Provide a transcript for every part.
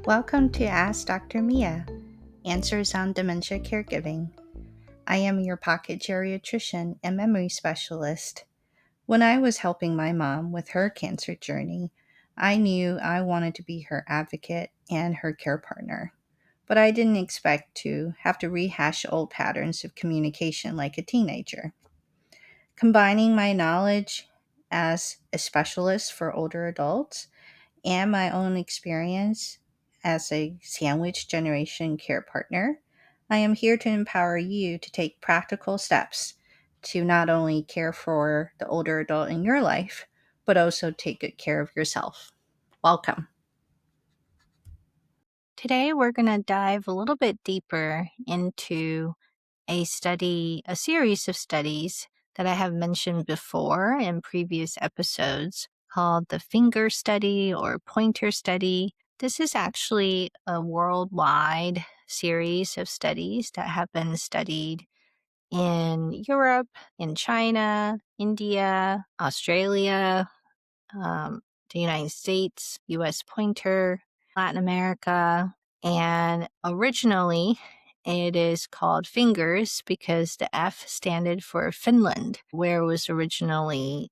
Welcome to Ask Dr. Mia, Answers on Dementia Caregiving. I am your pocket geriatrician and memory specialist. When I was helping my mom with her cancer journey, I knew I wanted to be her advocate and her care partner. But I didn't expect to have to rehash old patterns of communication like a teenager. Combining my knowledge as a specialist for older adults and my own experience as a sandwich generation care partner, I am here to empower you to take practical steps to not only care for the older adult in your life, but also take good care of yourself. Welcome. Today, we're going to dive a little bit deeper into a series of studies that I have mentioned before in previous episodes called the finger study or pointer study. This is actually a worldwide series of studies that have been studied in Europe, in China, India, Australia, um, the United States, US pointer, Latin America, and originally it is called fingers because the F standard for Finland, where was originally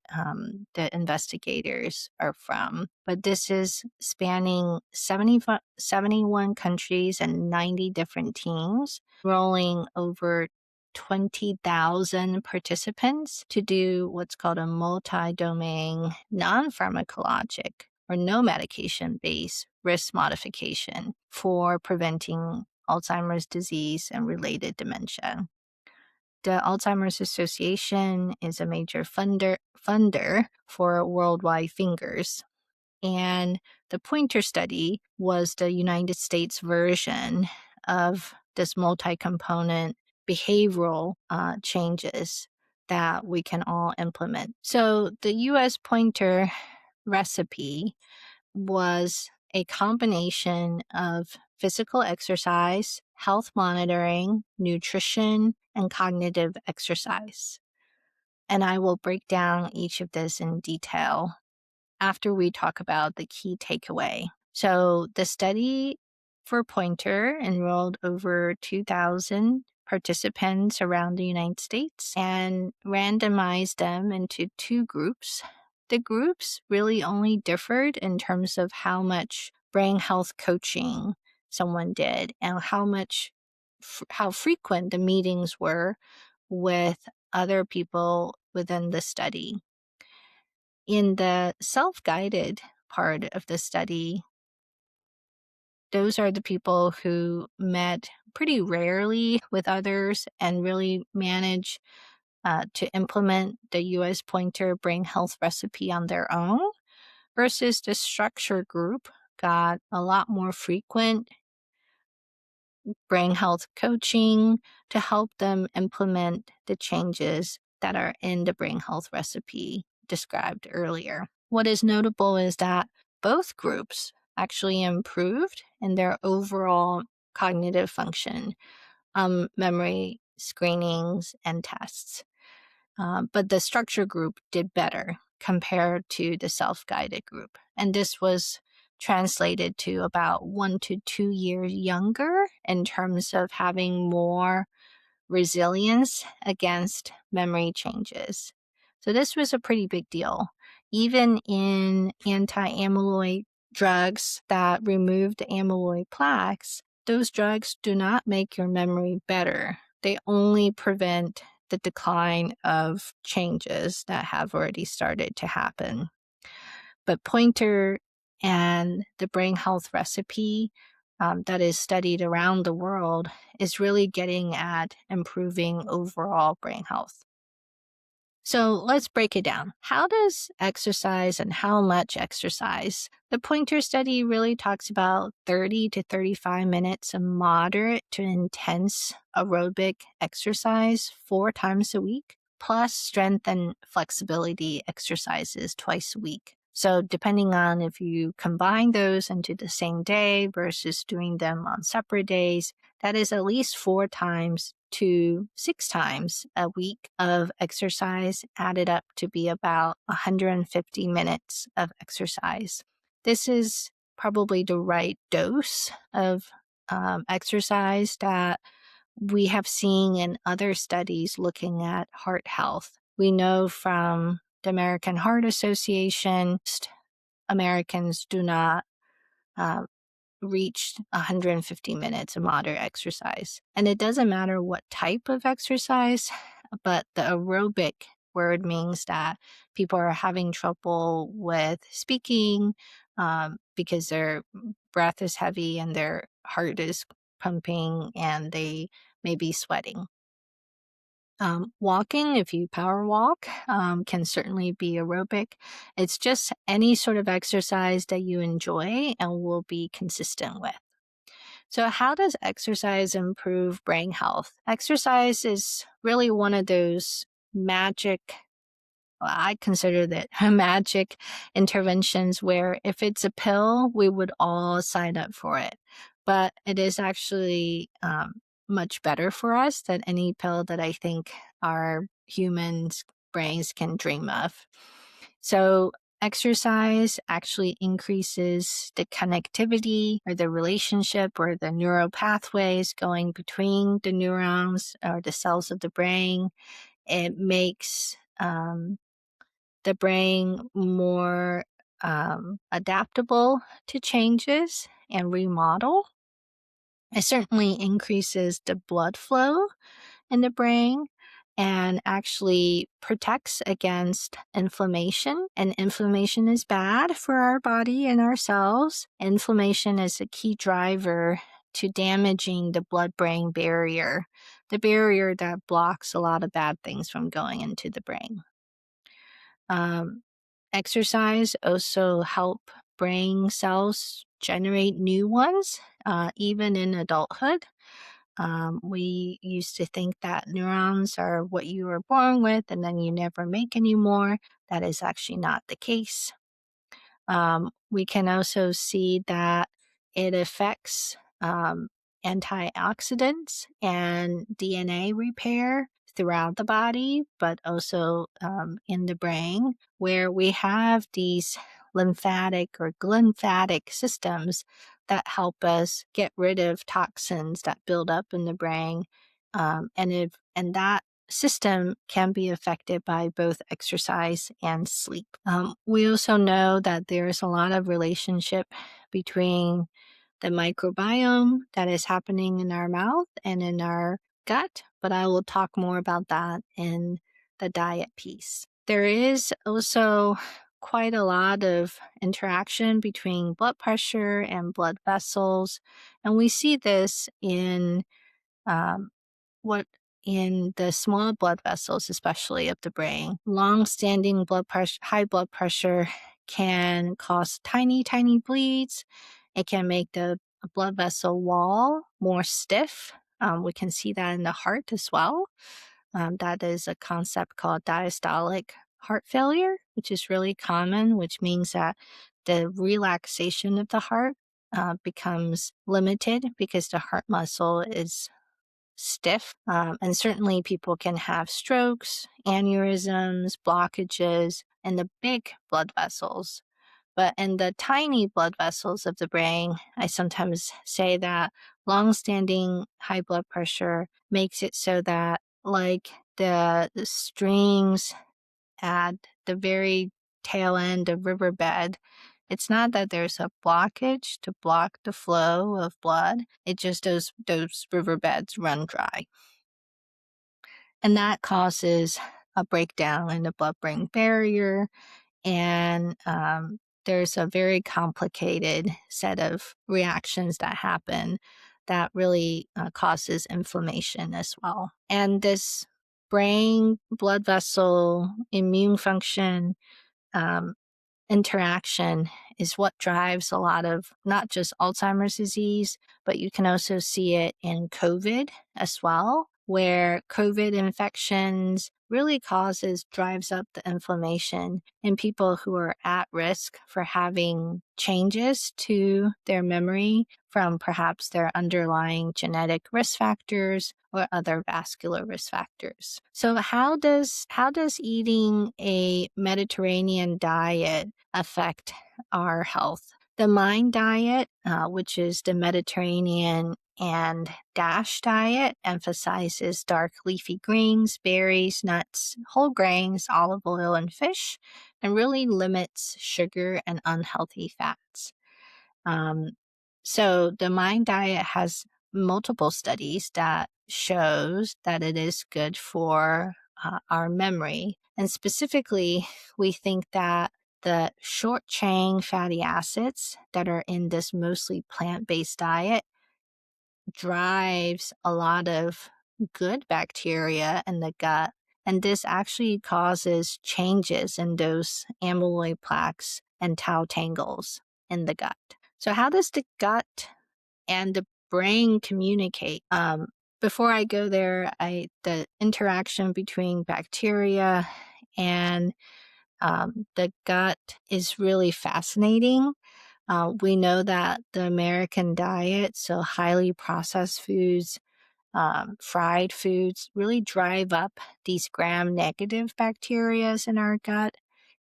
the investigators are from. But this is spanning 71 countries and 90 different teams, rolling over 20,000 participants to do what's called a multi-domain non-pharmacologic or no medication-based risk modification for preventing Alzheimer's disease and related dementia. The Alzheimer's Association is a major funder for worldwide fingers. And the pointer study was the United States version of this multi-component behavioral changes that we can all implement. So the US pointer recipe was a combination of physical exercise, health monitoring, nutrition, and cognitive exercise. And I will break down each of this in detail after we talk about the key takeaway. So the study for Pointer enrolled over 2,000 participants around the United States and randomized them into two groups. The groups really only differed in terms of how much brain health coaching someone did and how frequent the meetings were with other people within the study. In the self-guided part of the study, those are the people who met pretty rarely with others and really managed to implement the US Pointer brain health recipe on their own, versus the structure group got a lot more frequent brain health coaching to help them implement the changes that are in the brain health recipe described earlier. What is notable is that both groups actually improved in their overall cognitive function, memory screenings and tests. But the structure group did better compared to the self-guided group. And this was translated to about 1 to 2 years younger in terms of having more resilience against memory changes. So this was a pretty big deal. Even in anti-amyloid drugs that remove the amyloid plaques, those drugs do not make your memory better. They only prevent the decline of changes that have already started to happen. But Pointer and the brain health recipe that is studied around the world is really getting at improving overall brain health. So let's break it down. How does exercise and how much exercise? The Pointer study really talks about 30 to 35 minutes of moderate to intense aerobic exercise 4 times a week, plus strength and flexibility exercises twice a week. So depending on if you combine those into the same day versus doing them on separate days, that is at least 4 times to 6 times a week of exercise added up to be about 150 minutes of exercise. This is probably the right dose of exercise that we have seen in other studies looking at heart health. We know from the American Heart Association, Americans do not uh, reach 150 minutes of moderate exercise. And it doesn't matter what type of exercise, but the aerobic word means that people are having trouble with speaking because their breath is heavy and their heart is pumping and they may be sweating. Walking, if you power walk, can certainly be aerobic. It's just any sort of exercise that you enjoy and will be consistent with. So, how does exercise improve brain health? Exercise is really one of those magic, well, I consider that magic interventions where if it's a pill, we would all sign up for it. But it is actually much better for us than any pill that I think our humans' brains can dream of. So, exercise actually increases the connectivity or the relationship or the neural pathways going between the neurons or the cells of the brain. It makes the brain more adaptable to changes and remodel. It certainly increases the blood flow in the brain and actually protects against inflammation. And inflammation is bad for our body and our cells. Inflammation is a key driver to damaging the blood-brain barrier, the barrier that blocks a lot of bad things from going into the brain. Um, Exercise also help brain cells generate new ones, even in adulthood. We used to think that neurons are what you were born with and then you never make any more. That is actually not the case. We can also see that it affects antioxidants and DNA repair throughout the body, but also in the brain, where we have these lymphatic or glymphatic systems that help us get rid of toxins that build up in the brain. And that system can be affected by both exercise and sleep. We also know that there's a lot of relationship between the microbiome that is happening in our mouth and in our gut, but I will talk more about that in the diet piece. There is also quite a lot of interaction between blood pressure and blood vessels, and we see this in um, what in the small blood vessels, especially of the brain. Long-standing blood pressure, high blood pressure can cause tiny, tiny bleeds. It can make the blood vessel wall more stiff. We can see that in the heart as well. That is a concept called diastolic heart failure, which is really common, which means that the relaxation of the heart becomes limited because the heart muscle is stiff. And certainly people can have strokes, aneurysms, blockages in the big blood vessels. But in the tiny blood vessels of the brain, I sometimes say that long-standing high blood pressure makes it so that, like the streams at the very tail end of riverbed, it's not that there's a blockage to block the flow of blood. It just those riverbeds run dry. And that causes a breakdown in the blood-brain barrier. And there's a very complicated set of reactions that happen that really causes inflammation as well. And this brain, blood vessel, immune function um, interaction is what drives a lot of not just Alzheimer's disease, but you can also see it in COVID as well, where COVID infections really drives up the inflammation in people who are at risk for having changes to their memory from perhaps their underlying genetic risk factors or other vascular risk factors. So how does eating a Mediterranean diet affect our health? The Mind diet, which is the Mediterranean and DASH diet, emphasizes dark leafy greens, berries, nuts, whole grains, olive oil, and fish, and really limits sugar and unhealthy fats. Um, so the Mind diet has multiple studies that shows that it is good for our memory. And specifically, we think that the short chain fatty acids that are in this mostly plant-based diet drives a lot of good bacteria in the gut. And this actually causes changes in those amyloid plaques and tau tangles in the gut. So how does the gut and the brain communicate? Before I go there, the interaction between bacteria and the gut is really fascinating. We know that the American diet, so highly processed foods, fried foods, really drive up these gram-negative bacteria in our gut.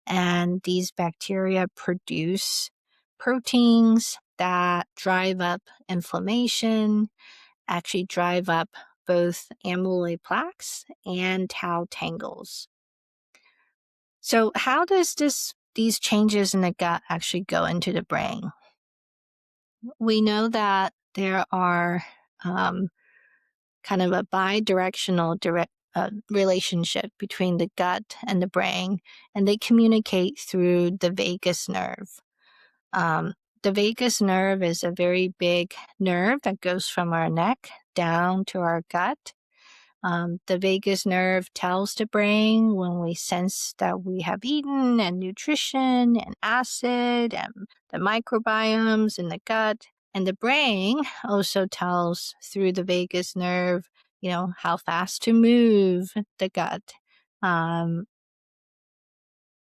And these bacteria produce proteins that drive up inflammation, actually drive up both amyloid plaques and tau tangles. So how does these changes in the gut actually go into the brain? We know that there are kind of a bi-directional relationship between the gut and the brain, and they communicate through the vagus nerve. Um, the vagus nerve is a very big nerve that goes from our neck down to our gut. The vagus nerve tells the brain when we sense that we have eaten, and nutrition and acid and the microbiomes in the gut. And the brain also tells through the vagus nerve, how fast to move the gut.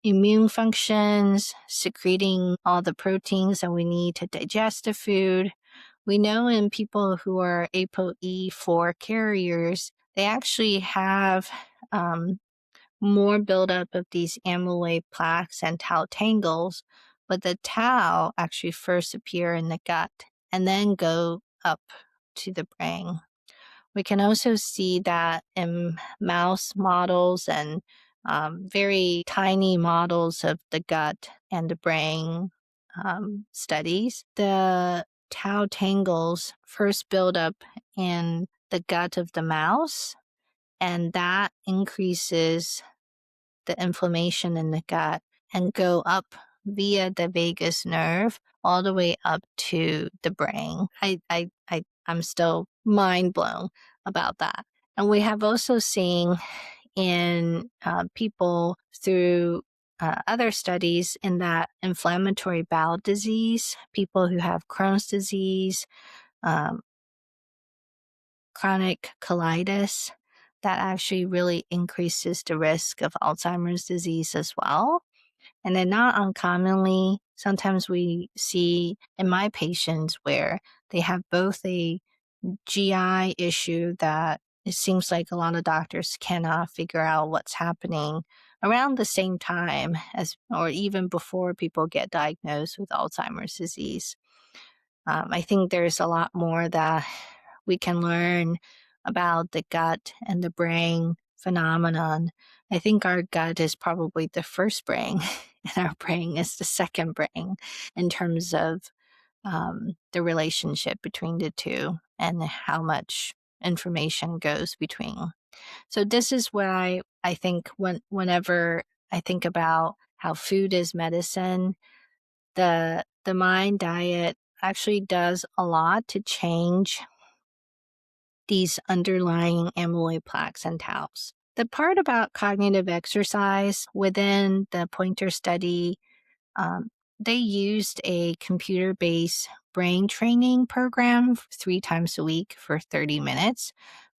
Immune functions, secreting all the proteins that we need to digest the food. We know in people who are ApoE4 carriers, they actually have more buildup of these amyloid plaques and tau tangles, but the tau actually first appear in the gut and then go up to the brain. We can also see that in mouse models and very tiny models of the gut and the brain studies. The tau tangles first build up in the gut of the mouse, and that increases the inflammation in the gut and go up via the vagus nerve all the way up to the brain. I'm still mind blown about that. And we have also seen in people through other studies in that inflammatory bowel disease, people who have Crohn's disease, um, chronic colitis, that actually really increases the risk of Alzheimer's disease as well. And then not uncommonly, sometimes we see in my patients where they have both a GI issue that it seems like a lot of doctors cannot figure out what's happening around the same time as, or even before people get diagnosed with Alzheimer's disease. I think there's a lot more that we can learn about the gut and the brain phenomenon. I think our gut is probably the first brain, and our brain is the second brain in terms of the relationship between the two and how much information goes between. So this is why I think whenever I think about how food is medicine, the Mind diet actually does a lot to change these underlying amyloid plaques and taus. The part about cognitive exercise within the Pointer study, um, they used a computer-based brain training program 3 times a week for 30 minutes,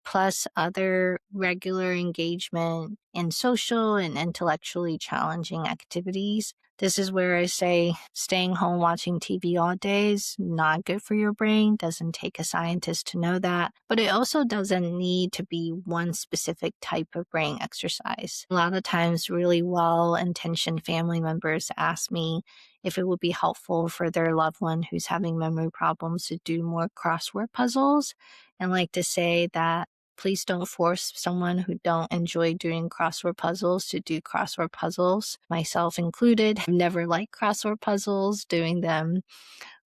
plus other regular engagement in social and intellectually challenging activities This is where I say staying home watching TV all day is not good for your brain. Doesn't take a scientist to know that. But it also doesn't need to be one specific type of brain exercise. A lot of times, really well-intentioned family members ask me if it would be helpful for their loved one who's having memory problems to do more crossword puzzles. And like to say that please don't force someone who don't enjoy doing crossword puzzles to do crossword puzzles, myself included. I've never liked crossword puzzles. Doing them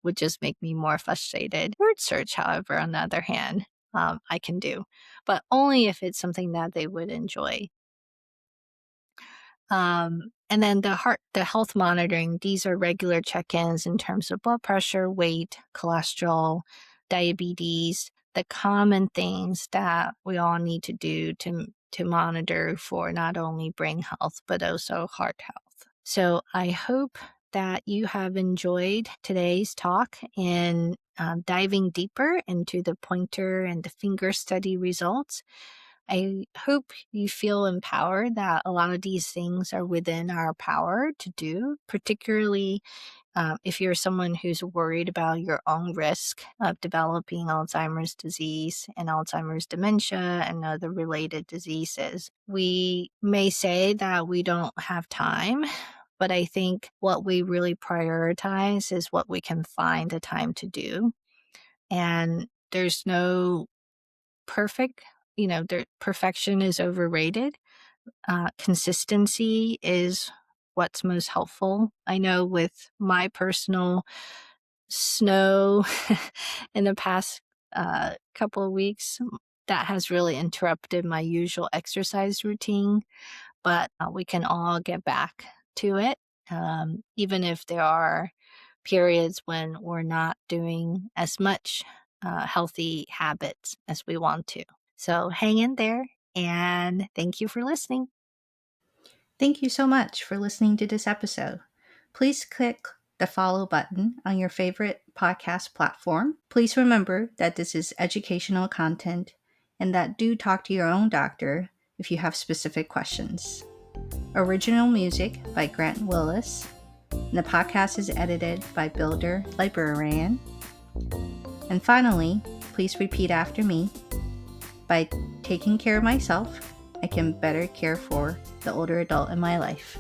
would just make me more frustrated. Word search, however, on the other hand, I can do, but only if it's something that they would enjoy. And then the health monitoring, these are regular check-ins in terms of blood pressure, weight, cholesterol, diabetes, the common things that we all need to do to monitor for not only brain health, but also heart health. So I hope that you have enjoyed today's talk and diving deeper into the pointer and the finger study results. I hope you feel empowered that a lot of these things are within our power to do, particularly if you're someone who's worried about your own risk of developing Alzheimer's disease and Alzheimer's dementia and other related diseases. We may say that we don't have time, but I think what we really prioritize is what we can find the time to do. And there's no perfect, perfection is overrated. Consistency is what's most helpful. I know with my personal snow in the past couple of weeks, that has really interrupted my usual exercise routine, but we can all get back to it, even if there are periods when we're not doing as much healthy habits as we want to. So hang in there, and thank you for listening. Thank you so much for listening to this episode. Please click the follow button on your favorite podcast platform. Please remember that this is educational content and that do talk to your own doctor if you have specific questions. Original music by Grant Willis. And the podcast is edited by Builder Librarian. And finally, please repeat after me. By taking care of myself, I can better care for the older adult in my life.